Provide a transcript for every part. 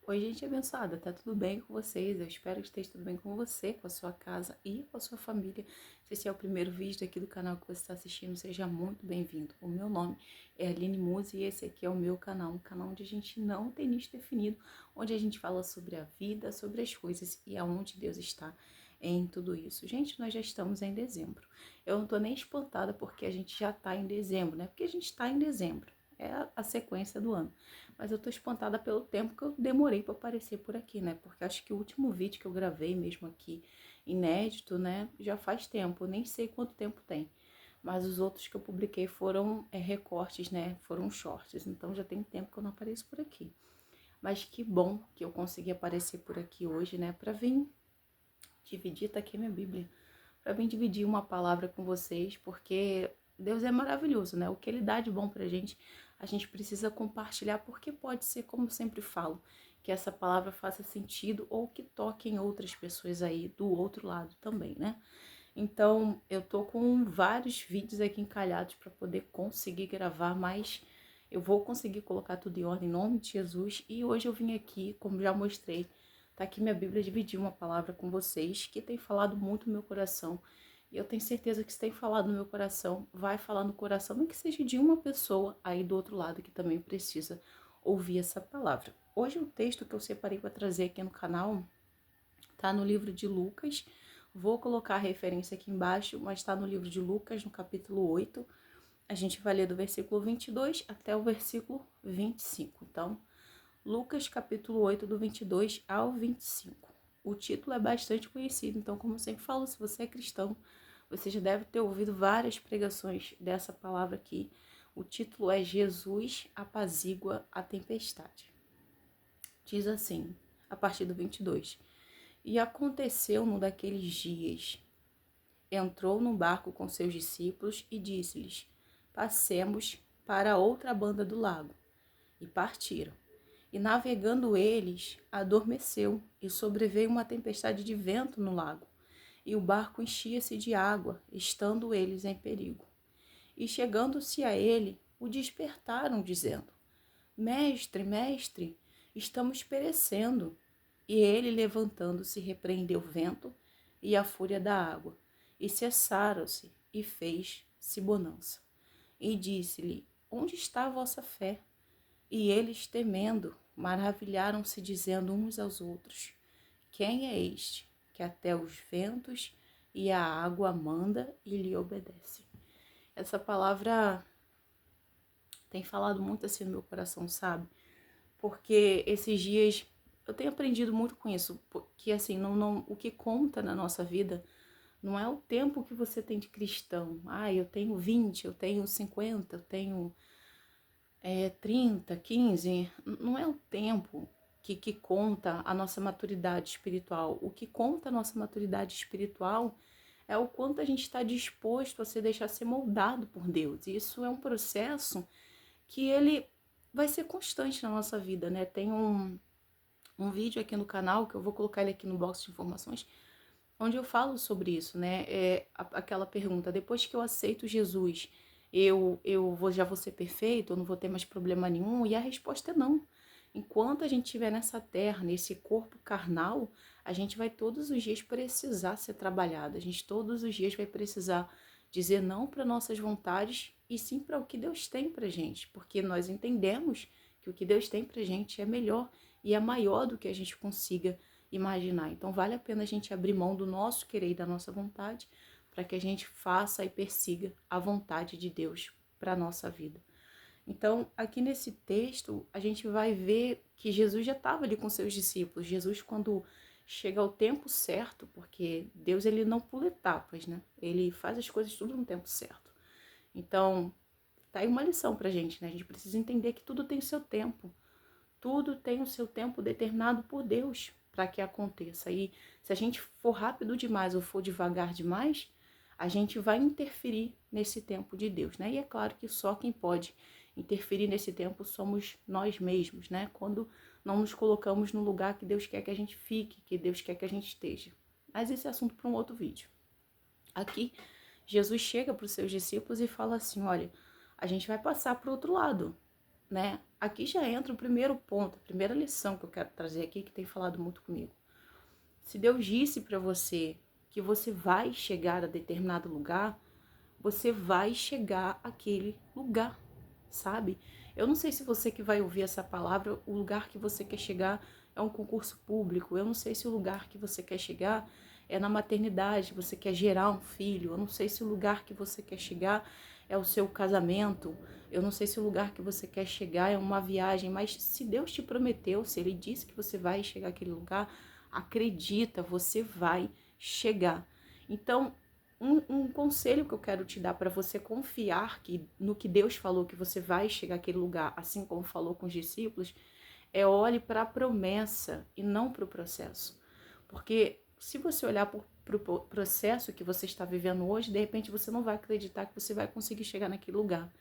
Oi, gente abençoada, tá tudo bem com vocês? Eu espero que esteja tudo bem com você, com a sua casa e com a sua família. Se esse é o primeiro vídeo aqui do canal que você está assistindo, seja muito bem-vindo. O meu nome é Aline Muzi e esse aqui é o meu canal, um canal onde a gente não tem nicho definido, onde a gente fala sobre a vida, sobre as coisas e aonde Deus está em tudo isso. Gente, nós já estamos em dezembro. Eu não tô nem espantada porque a gente já tá em dezembro, né? Porque a gente tá em dezembro. É a sequência do ano. Mas eu tô espantada pelo tempo que eu demorei para aparecer por aqui, né? Porque acho que o último vídeo que eu gravei mesmo aqui, inédito, né? Já faz tempo, eu nem sei quanto tempo tem. Mas os outros que eu publiquei foram recortes, né? Foram shorts. Então já tem tempo que eu não apareço por aqui. Mas que bom que eu consegui aparecer por aqui hoje, né? Para vir dividir, tá aqui a minha Bíblia. Para vir dividir uma palavra com vocês, porque Deus é maravilhoso, né? O que Ele dá de bom pra gente, a gente precisa compartilhar, porque pode ser, como eu sempre falo, que essa palavra faça sentido ou que toque em outras pessoas aí do outro lado também, né? Então, eu tô com vários vídeos aqui encalhados para poder conseguir gravar, mas eu vou conseguir colocar tudo em ordem em nome de Jesus. E hoje eu vim aqui, como já mostrei, tá aqui minha Bíblia, dividir uma palavra com vocês que tem falado muito no meu coração. E eu tenho certeza que se tem falado no meu coração, vai falar no coração, nem que seja de uma pessoa aí do outro lado que também precisa ouvir essa palavra. Hoje o texto que eu separei para trazer aqui no canal tá no livro de Lucas. Vou colocar a referência aqui embaixo, mas está no livro de Lucas, no capítulo 8. A gente vai ler do versículo 22 até o versículo 25. Então, Lucas, capítulo 8, do 22 ao 25. O título é bastante conhecido, então, como eu sempre falo, se você é cristão, você já deve ter ouvido várias pregações dessa palavra aqui. O título é Jesus apazigua a tempestade. Diz assim, a partir do 22. E aconteceu num daqueles dias, entrou no barco com seus discípulos e disse-lhes: Passemos para a outra banda do lago. E partiram. E navegando eles, adormeceu, e sobreveio uma tempestade de vento no lago, e o barco enchia-se de água, estando eles em perigo. E chegando-se a ele, o despertaram, dizendo: Mestre, mestre, estamos perecendo. E ele, levantando-se, repreendeu o vento e a fúria da água, e cessaram-se, e fez-se bonança. E disse-lhe: Onde está a vossa fé? E eles, temendo, maravilharam-se, dizendo uns aos outros: Quem é este, que até os ventos e a água manda e lhe obedece? Essa palavra tem falado muito assim no meu coração, sabe? Porque esses dias eu tenho aprendido muito com isso, porque assim, o que conta na nossa vida não é o tempo que você tem de cristão. Ah, eu tenho 20, eu tenho 50, eu tenho 30, 15. Não é o tempo que conta a nossa maturidade espiritual. O que conta a nossa maturidade espiritual é o quanto a gente está disposto a se deixar ser moldado por Deus. E isso é um processo que ele vai ser constante na nossa vida, né? Tem um vídeo aqui no canal, que eu vou colocar ele aqui no box de informações, onde eu falo sobre isso, né? Aquela pergunta, depois que eu aceito Jesus, já vou ser perfeito, eu não vou ter mais problema nenhum? E a resposta é não. Enquanto a gente estiver nessa terra, nesse corpo carnal, a gente vai todos os dias precisar ser trabalhado, a gente todos os dias vai precisar dizer não para nossas vontades e sim para o que Deus tem para gente, porque nós entendemos que o que Deus tem para gente é melhor e é maior do que a gente consiga imaginar. Então vale a pena a gente abrir mão do nosso querer e da nossa vontade para que a gente faça e persiga a vontade de Deus para a nossa vida. Então, aqui nesse texto, a gente vai ver que Jesus já estava ali com seus discípulos. Jesus, quando chega ao tempo certo, porque Deus ele não pula etapas, né? Ele faz as coisas tudo no tempo certo. Então, tá aí uma lição pra gente, né? A gente precisa entender que tudo tem o seu tempo. Tudo tem o seu tempo determinado por Deus para que aconteça. E se a gente for rápido demais ou for devagar demais, a gente vai interferir nesse tempo de Deus, né? E é claro que só quem pode interferir nesse tempo somos nós mesmos, né? Quando não nos colocamos no lugar que Deus quer que a gente fique, que Deus quer que a gente esteja. Mas esse é assunto para um outro vídeo. Aqui, Jesus chega para os seus discípulos e fala assim: olha, a gente vai passar para o outro lado. né? Aqui já entra o primeiro ponto, a primeira lição que eu quero trazer aqui, que tem falado muito comigo. Se Deus disse para você que você vai chegar a determinado lugar, você vai chegar àquele lugar, sabe? Eu não sei se você que vai ouvir essa palavra, o lugar que você quer chegar é um concurso público. Eu não sei se o lugar que você quer chegar é na maternidade, você quer gerar um filho. Eu não sei se o lugar que você quer chegar é o seu casamento. Eu não sei se o lugar que você quer chegar é uma viagem, mas se Deus te prometeu, se Ele disse que você vai chegar àquele lugar, acredita, você vai chegar. Então, um conselho que eu quero te dar para você confiar no que Deus falou que você vai chegar àquele lugar, assim como falou com os discípulos, é olhe para a promessa e não para o processo. Porque se você olhar para o processo que você está vivendo hoje, de repente você não vai acreditar que você vai conseguir chegar naquele lugar.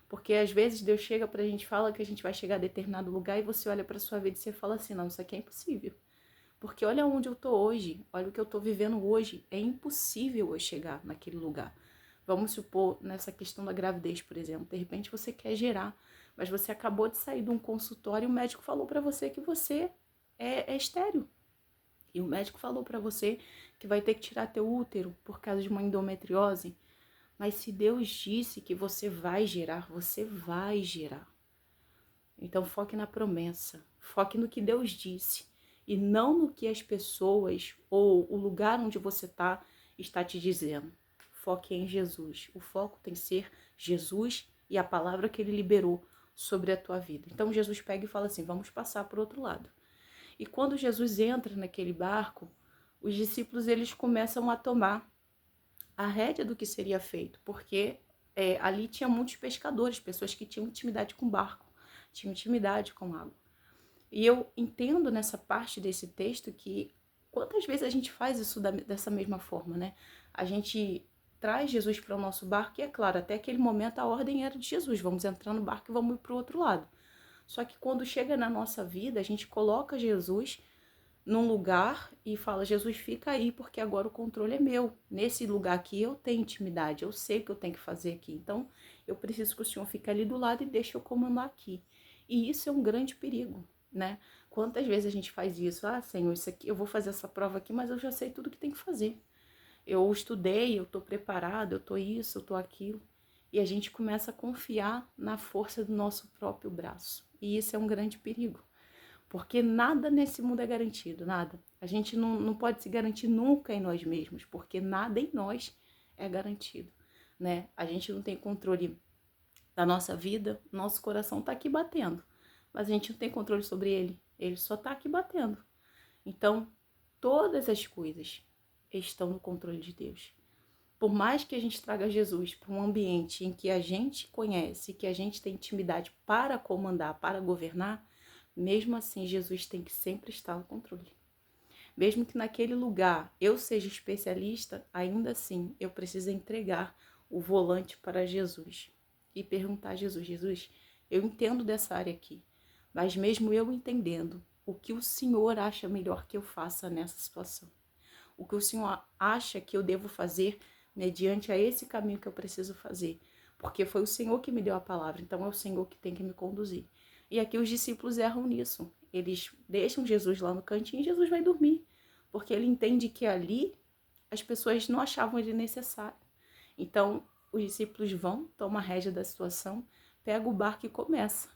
Porque às vezes Deus chega para a gente, fala que a gente vai chegar a determinado lugar e você olha para sua vida e você fala assim, não, isso aqui é impossível. Porque olha onde eu tô hoje, olha o que eu tô vivendo hoje. É impossível eu chegar naquele lugar. Vamos supor, nessa questão da gravidez, por exemplo. De repente você quer gerar, mas você acabou de sair de um consultório e o médico falou para você que você é estéril. E o médico falou para você que vai ter que tirar teu útero por causa de uma endometriose. Mas se Deus disse que você vai gerar, você vai gerar. Então foque na promessa, foque no que Deus disse e não no que as pessoas ou o lugar onde você está te dizendo. Foque em Jesus. O foco tem que ser Jesus e a palavra que ele liberou sobre a tua vida. Então Jesus pega e fala assim, vamos passar para o outro lado. E quando Jesus entra naquele barco, os discípulos eles começam a tomar a rédea do que seria feito, porque ali tinha muitos pescadores, pessoas que tinham intimidade com barco, tinham intimidade com água. E eu entendo nessa parte desse texto que quantas vezes a gente faz isso dessa mesma forma, né? A gente traz Jesus para o nosso barco e, é claro, até aquele momento a ordem era de Jesus, vamos entrar no barco e vamos ir para o outro lado. Só que quando chega na nossa vida, a gente coloca Jesus num lugar e fala, Jesus, fica aí, porque agora o controle é meu. Nesse lugar aqui eu tenho intimidade, eu sei o que eu tenho que fazer aqui. Então, eu preciso que o Senhor fique ali do lado e deixe eu comandar aqui. E isso é um grande perigo, né? Quantas vezes a gente faz isso? Ah, Senhor, isso aqui, eu vou fazer essa prova aqui, mas eu já sei tudo que tem que fazer. Eu estudei, eu tô preparado, eu tô isso, eu tô aquilo. E a gente começa a confiar na força do nosso próprio braço. E isso é um grande perigo. Porque nada nesse mundo é garantido, nada. A gente não pode se garantir nunca em nós mesmos, porque nada em nós é garantido, né? A gente não tem controle da nossa vida, nosso coração tá aqui batendo, mas a gente não tem controle sobre ele só tá aqui batendo. Então, todas as coisas estão no controle de Deus. Por mais que a gente traga Jesus para um ambiente em que a gente conhece, que a gente tem intimidade para comandar, para governar, mesmo assim Jesus tem que sempre estar no controle. Mesmo que naquele lugar eu seja especialista, ainda assim eu preciso entregar o volante para Jesus e perguntar a Jesus, Jesus, eu entendo dessa área aqui, mas mesmo eu entendendo, o que o Senhor acha melhor que eu faça nessa situação? O que o Senhor acha que eu devo fazer mediante a esse caminho que eu preciso fazer? Porque foi o Senhor que me deu a palavra, então é o Senhor que tem que me conduzir. E aqui os discípulos erram nisso. Eles deixam Jesus lá no cantinho e Jesus vai dormir, porque ele entende que ali as pessoas não achavam ele necessário. Então, os discípulos vão, tomam a rédea da situação, pegam o barco e começa.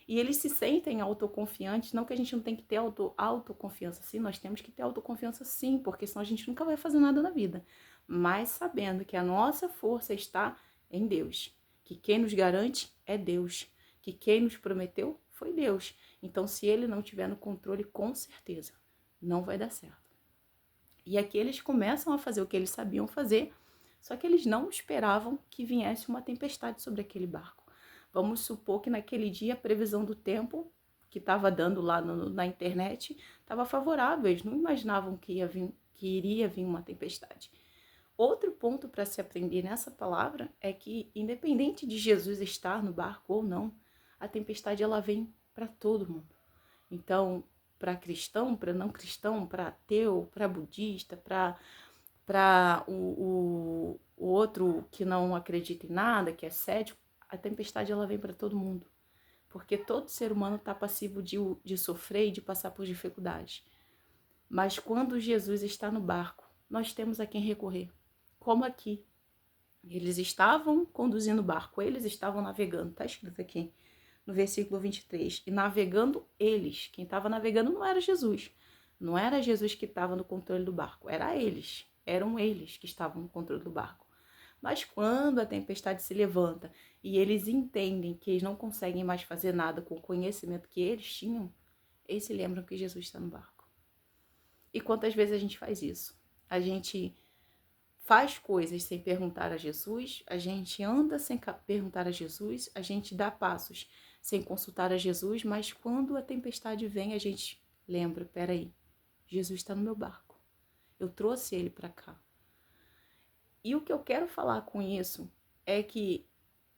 E eles se sentem autoconfiantes, não que a gente não tem que ter autoconfiança, sim, nós temos que ter autoconfiança sim, porque senão a gente nunca vai fazer nada na vida. Mas sabendo que a nossa força está em Deus, que quem nos garante é Deus, que quem nos prometeu foi Deus. Então, se ele não tiver no controle, com certeza, não vai dar certo. E aqui eles começam a fazer o que eles sabiam fazer, só que eles não esperavam que viesse uma tempestade sobre aquele barco. Vamos supor que naquele dia a previsão do tempo que estava dando lá na internet estava favorável, eles não imaginavam que iria vir uma tempestade. Outro ponto para se aprender nessa palavra é que, independente de Jesus estar no barco ou não, a tempestade ela vem para todo mundo. Então, para cristão, para não cristão, para ateu, para budista, para o outro que não acredita em nada, que é cético, a tempestade ela vem para todo mundo. porque todo ser humano está passivo de sofrer e de passar por dificuldades. Mas quando Jesus está no barco, nós temos a quem recorrer. Como aqui. Eles estavam conduzindo o barco, eles estavam navegando, está escrito aqui no versículo 23. E navegando eles, quem estava navegando não era Jesus. Não era Jesus que estava no controle do barco, eram eles que estavam no controle do barco. Mas quando a tempestade se levanta e eles entendem que eles não conseguem mais fazer nada com o conhecimento que eles tinham, eles se lembram que Jesus está no barco. E quantas vezes a gente faz isso? A gente faz coisas sem perguntar a Jesus, a gente anda sem perguntar a Jesus, a gente dá passos sem consultar a Jesus, mas quando a tempestade vem, a gente lembra, peraí, Jesus está no meu barco, eu trouxe ele para cá. E o que eu quero falar com isso é que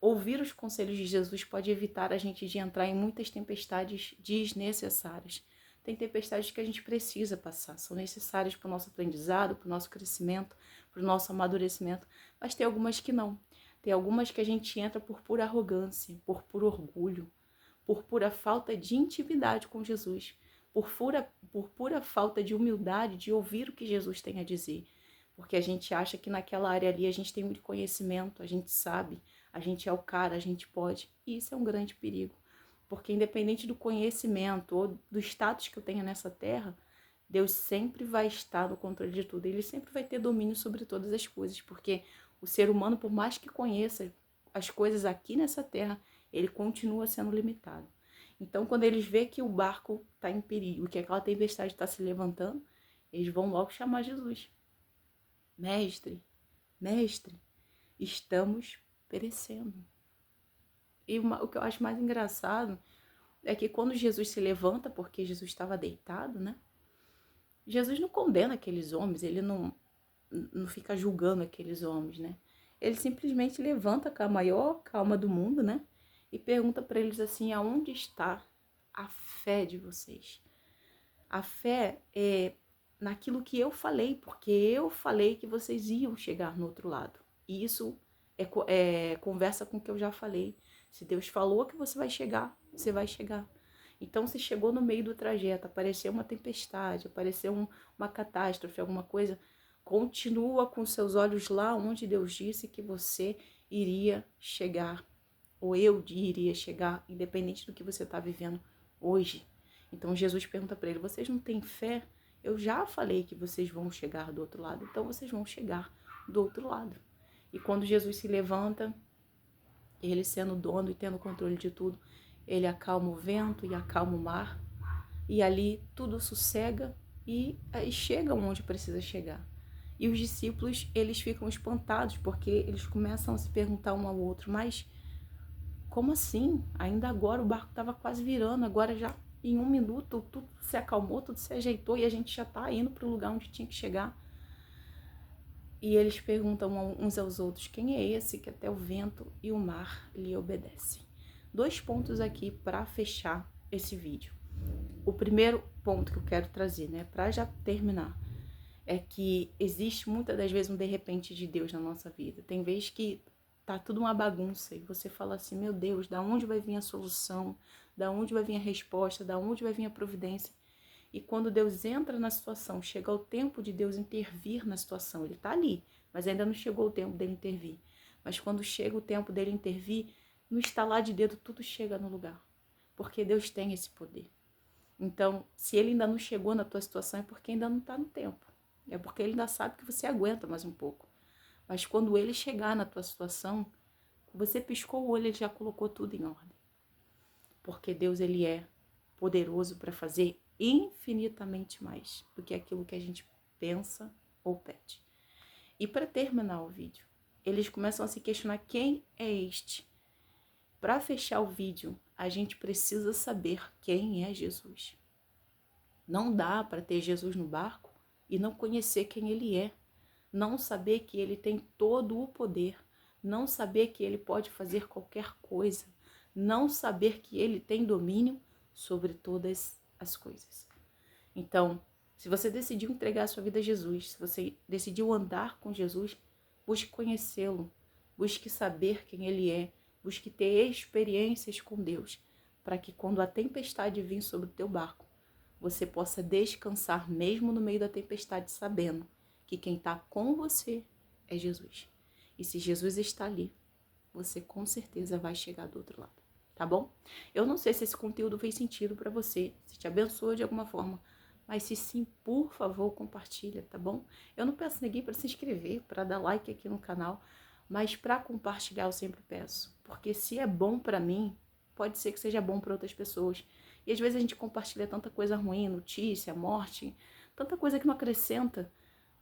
ouvir os conselhos de Jesus pode evitar a gente de entrar em muitas tempestades desnecessárias. Tem tempestades que a gente precisa passar, são necessárias para o nosso aprendizado, para o nosso crescimento, para o nosso amadurecimento, mas tem algumas que não. Tem algumas que a gente entra por pura arrogância, por puro orgulho, por pura falta de intimidade com Jesus, por pura falta de humildade de ouvir o que Jesus tem a dizer. Porque a gente acha que naquela área ali a gente tem muito conhecimento, a gente sabe, a gente é o cara, a gente pode. E isso é um grande perigo. Porque independente do conhecimento ou do status que eu tenha nessa terra, Deus sempre vai estar no controle de tudo. Ele sempre vai ter domínio sobre todas as coisas. Porque o ser humano, por mais que conheça as coisas aqui nessa terra, ele continua sendo limitado. Então, quando eles veem que o barco está em perigo, que aquela tempestade está se levantando, eles vão logo chamar Jesus. Mestre, mestre, estamos perecendo. E o que eu acho mais engraçado é que quando Jesus se levanta, porque Jesus estava deitado, né? Jesus não condena aqueles homens, ele não fica julgando aqueles homens, né? Ele simplesmente levanta com a maior calma do mundo, né? E pergunta para eles assim, aonde está a fé de vocês? A fé é naquilo que eu falei, porque eu falei que vocês iam chegar no outro lado. E isso conversa com o que eu já falei. Se Deus falou que você vai chegar, você vai chegar. Então, se chegou no meio do trajeto, apareceu uma tempestade, apareceu uma catástrofe, alguma coisa, continua com seus olhos lá onde Deus disse que você iria chegar, ou eu iria chegar, independente do que você está vivendo hoje. Então, Jesus pergunta para ele, vocês não têm fé? Eu já falei que vocês vão chegar do outro lado, então vocês vão chegar do outro lado. E quando Jesus se levanta, ele sendo dono e tendo controle de tudo, ele acalma o vento e acalma o mar, e ali tudo sossega e chega onde precisa chegar. E os discípulos, eles ficam espantados, porque eles começam a se perguntar um ao outro, mas como assim? Ainda agora o barco estava quase virando, agora já em 1 minuto tudo se acalmou, tudo se ajeitou e a gente já está indo para o lugar onde tinha que chegar. E eles perguntam uns aos outros, quem é esse que até o vento e o mar lhe obedecem? 2 pontos aqui para fechar esse vídeo. O primeiro ponto que eu quero trazer, né, para já terminar, é que existe muitas das vezes um de repente de Deus na nossa vida. Tem vezes que tá tudo uma bagunça e você fala assim, meu Deus, da onde vai vir a solução? Da onde vai vir a resposta? Da onde vai vir a providência? E quando Deus entra na situação, chega o tempo de Deus intervir na situação. Ele está ali, mas ainda não chegou o tempo dele intervir. Mas quando chega o tempo dele intervir, no estalar de dedo tudo chega no lugar. Porque Deus tem esse poder. Então, se ele ainda não chegou na tua situação, é porque ainda não está no tempo. É porque ele ainda sabe que você aguenta mais um pouco. Mas quando ele chegar na tua situação, você piscou o olho, ele já colocou tudo em ordem. Porque Deus, ele é poderoso para fazer infinitamente mais do que aquilo que a gente pensa ou pede. E para terminar o vídeo, eles começam a se questionar quem é este. Para fechar o vídeo, a gente precisa saber quem é Jesus. Não dá para ter Jesus no barco e não conhecer quem ele é. Não saber que ele tem todo o poder. Não saber que ele pode fazer qualquer coisa. Não saber que ele tem domínio sobre todas as coisas. Então, se você decidiu entregar a sua vida a Jesus, se você decidiu andar com Jesus, busque conhecê-lo, busque saber quem ele é, busque ter experiências com Deus, para que quando a tempestade vir sobre o teu barco, você possa descansar mesmo no meio da tempestade, sabendo que quem está com você é Jesus. E se Jesus está ali, você com certeza vai chegar do outro lado, tá bom? Eu não sei se esse conteúdo fez sentido para você, se te abençoou de alguma forma, mas se sim, por favor, compartilha, tá bom? Eu não peço ninguém para se inscrever, para dar like aqui no canal, mas para compartilhar eu sempre peço, porque se é bom para mim, pode ser que seja bom para outras pessoas. E às vezes a gente compartilha tanta coisa ruim, notícia, morte, tanta coisa que não acrescenta,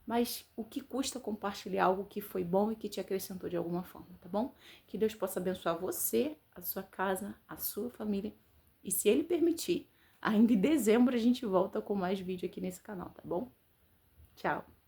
mas o que custa compartilhar algo que foi bom e que te acrescentou de alguma forma, tá bom? Que Deus possa abençoar você, a sua casa, a sua família. E se Ele permitir, ainda em dezembro a gente volta com mais vídeo aqui nesse canal, tá bom? Tchau!